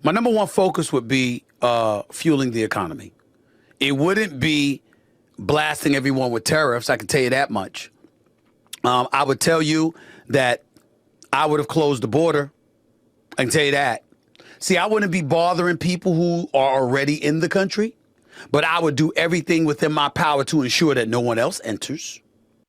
My number one focus would be fueling the economy. It wouldn't be blasting everyone with tariffs. I can tell you that much. I would tell you that I would have closed the border. I can tell you that. See, I wouldn't be bothering people who are already in the country, but I would do everything within my power to ensure that no one else enters.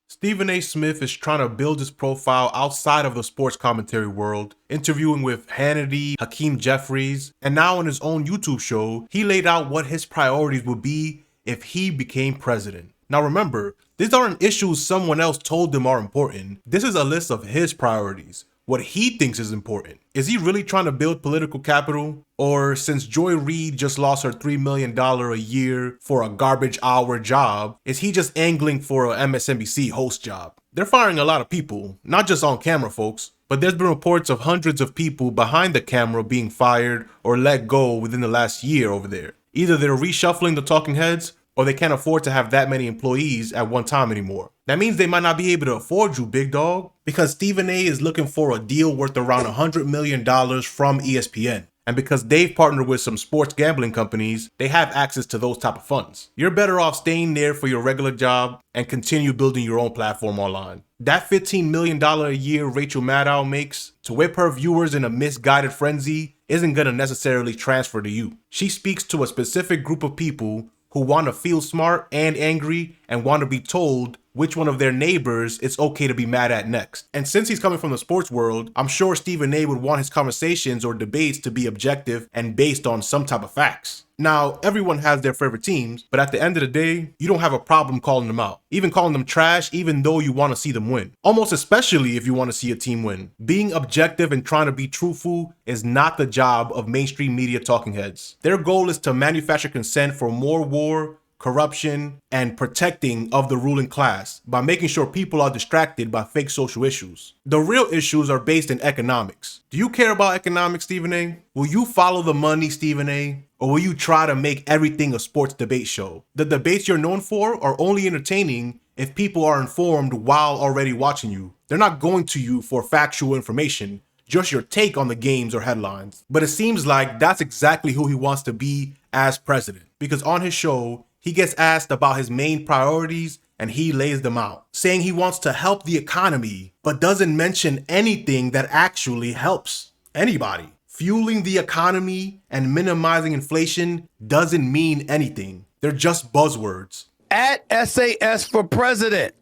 Stephen A. Smith is trying to build his profile outside of the sports commentary world, interviewing with Hannity, Hakeem Jeffries, and now on his own YouTube show, he laid out what his priorities would be if he became president. Now remember, these aren't issues someone else told him are important. This is a list of his priorities, what he thinks is important. Is he really trying to build political capital? Or since Joy Reid just lost her $3 million a year for a garbage hour job, is he just angling for an MSNBC host job? They're firing a lot of people, not just on camera folks, but there's been reports of hundreds of people behind the camera being fired or let go within the last year over there. Either they're reshuffling the talking heads or they can't afford to have that many employees at one time anymore. That means they might not be able to afford you, big dog, because Stephen A is looking for a deal worth around $100 million from ESPN. And because they've partnered with some sports gambling companies, they have access to those type of funds. You're better off staying there for your regular job and continue building your own platform online. That $15 million a year Rachel Maddow makes to whip her viewers in a misguided frenzy isn't going to necessarily transfer to you. She speaks to a specific group of people who want to feel smart and angry and want to be told which one of their neighbors it's okay to be mad at next. And since he's coming from the sports world, I'm sure Stephen A would want his conversations or debates to be objective and based on some type of facts. Now, everyone has their favorite teams, but at the end of the day, you don't have a problem calling them out. Even calling them trash, even though you want to see them win. Almost especially if you want to see a team win. Being objective and trying to be truthful is not the job of mainstream media talking heads. Their goal is to manufacture consent for more war, corruption, and protecting of the ruling class by making sure people are distracted by fake social issues. The real issues are based in economics. Do you care about economics, Stephen A? Will you follow the money, Stephen A? Or will you try to make everything a sports debate show? The debates you're known for are only entertaining if people are informed while already watching you. They're not going to you for factual information, just your take on the games or headlines. But it seems like that's exactly who he wants to be as president, because on his show, he gets asked about his main priorities and he lays them out, saying he wants to help the economy, but doesn't mention anything that actually helps anybody. Fueling the economy and minimizing inflation doesn't mean anything. They're just buzzwords. At SAS for president.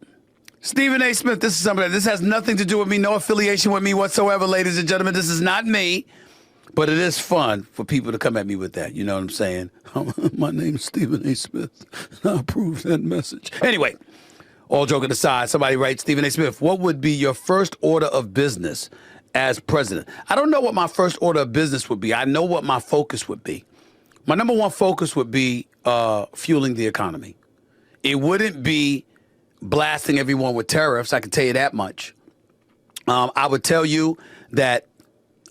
Stephen A. Smith, this is something this has nothing to do with me, no affiliation with me whatsoever, ladies and gentlemen. This is not me. But it is fun for people to come at me with that. You know what I'm saying? My name's Stephen A. Smith. I approve that message. Anyway, all joking aside, somebody writes, Stephen A. Smith, what would be your first order of business as president? I don't know what my first order of business would be. I know what my focus would be. My number one focus would be fueling the economy. It wouldn't be blasting everyone with tariffs. I can tell you that much. I would tell you that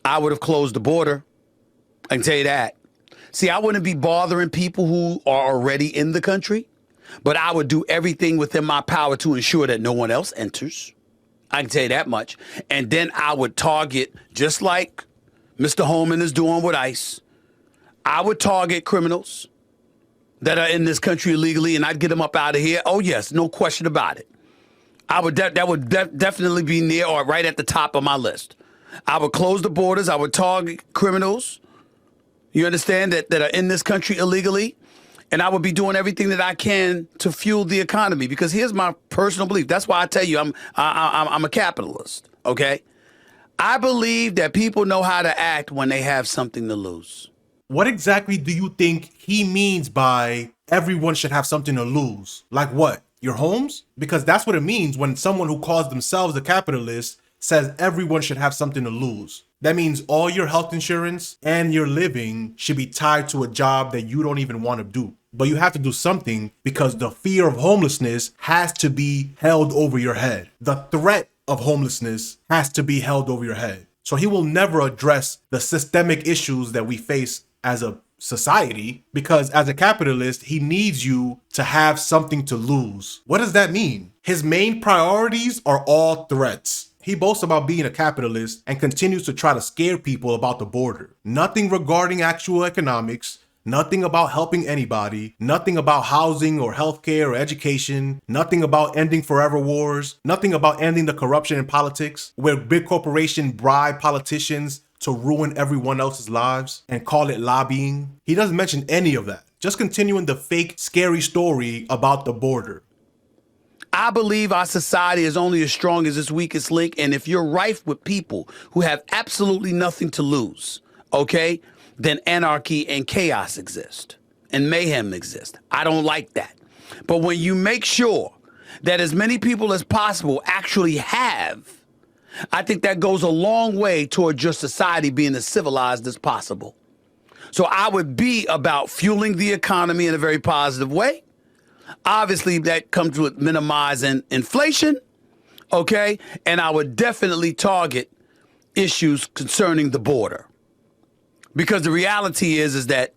I would have closed the border. I can tell you that. See, I wouldn't be bothering people who are already in the country, but I would do everything within my power to ensure that no one else enters. I can tell you that much. And then I would target, just like Mr. Holman is doing with ICE, I would target criminals that are in this country illegally, and I'd get them up out of here. Oh, yes, no question about it. I would that would definitely be near or right at the top of my list. I would close the borders. I would target criminals, you understand, that are in this country illegally. And I would be doing everything that I can to fuel the economy, because here's my personal belief. That's why I tell you I'm a capitalist, okay? I believe that people know how to act when they have something to lose. What exactly do you think he means by everyone should have something to lose? Like what? Your homes? Because that's what it means when someone who calls themselves a capitalist says everyone should have something to lose. That means all your health insurance and your living should be tied to a job that you don't even want to do. But you have to do something because the fear of homelessness has to be held over your head. The threat of homelessness has to be held over your head. So he will never address the systemic issues that we face as a society, because as a capitalist, he needs you to have something to lose. What does that mean? His main priorities are all threats. He boasts about being a capitalist and continues to try to scare people about the border. Nothing regarding actual economics, nothing about helping anybody, nothing about housing or healthcare or education, nothing about ending forever wars, nothing about ending the corruption in politics, where big corporations bribe politicians to ruin everyone else's lives and call it lobbying. He doesn't mention any of that. Just continuing the fake, scary story about the border. I believe our society is only as strong as its weakest link. And if you're rife with people who have absolutely nothing to lose, okay, then anarchy and chaos exist and mayhem exist. I don't like that. But when you make sure that as many people as possible actually have, I think that goes a long way toward your society being as civilized as possible. So I would be about fueling the economy in a very positive way. Obviously, that comes with minimizing inflation, okay? And I would definitely target issues concerning the border. Because the reality is that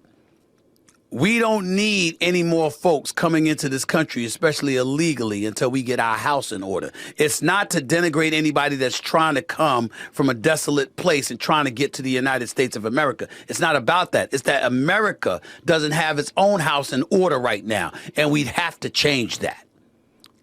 we don't need any more folks coming into this country, especially illegally, until we get our house in order. It's not to denigrate anybody that's trying to come from a desolate place and trying to get to the United States of America. It's not about that. It's that America doesn't have its own house in order right now, and we'd have to change that.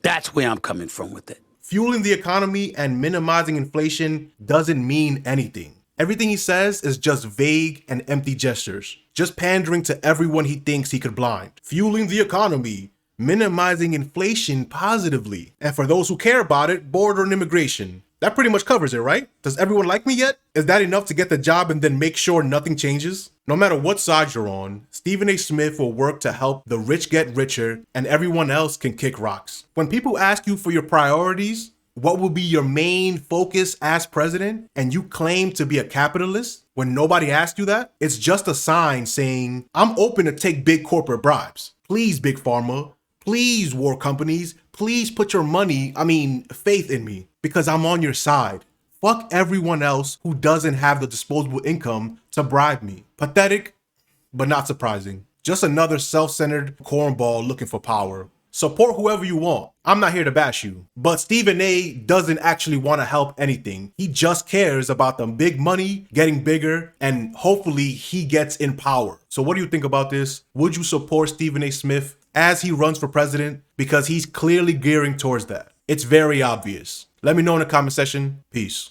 That's where I'm coming from with it. Fueling the economy and minimizing inflation doesn't mean anything. Everything he says is just vague and empty gestures, just pandering to everyone he thinks he could blind. Fueling the economy, minimizing inflation positively, and for those who care about it, border and immigration. That pretty much covers it, right? Does everyone like me yet? Is that enough to get the job and then make sure nothing changes? No matter what side you're on, Stephen A. Smith will work to help the rich get richer and everyone else can kick rocks. When people ask you for your priorities, what will be your main focus as president, and you claim to be a capitalist when nobody asked you that, it's just a sign saying, I'm open to take big corporate bribes. Please, Big Pharma. Please, war companies. Please put your faith in me, because I'm on your side. Fuck everyone else who doesn't have the disposable income to bribe me. Pathetic, but not surprising. Just another self-centered cornball looking for power. Support whoever you want. I'm not here to bash you. But Stephen A. doesn't actually want to help anything. He just cares about the big money getting bigger, and hopefully he gets in power. So what do you think about this? Would you support Stephen A. Smith as he runs for president? Because he's clearly gearing towards that. It's very obvious. Let me know in the comment section. Peace.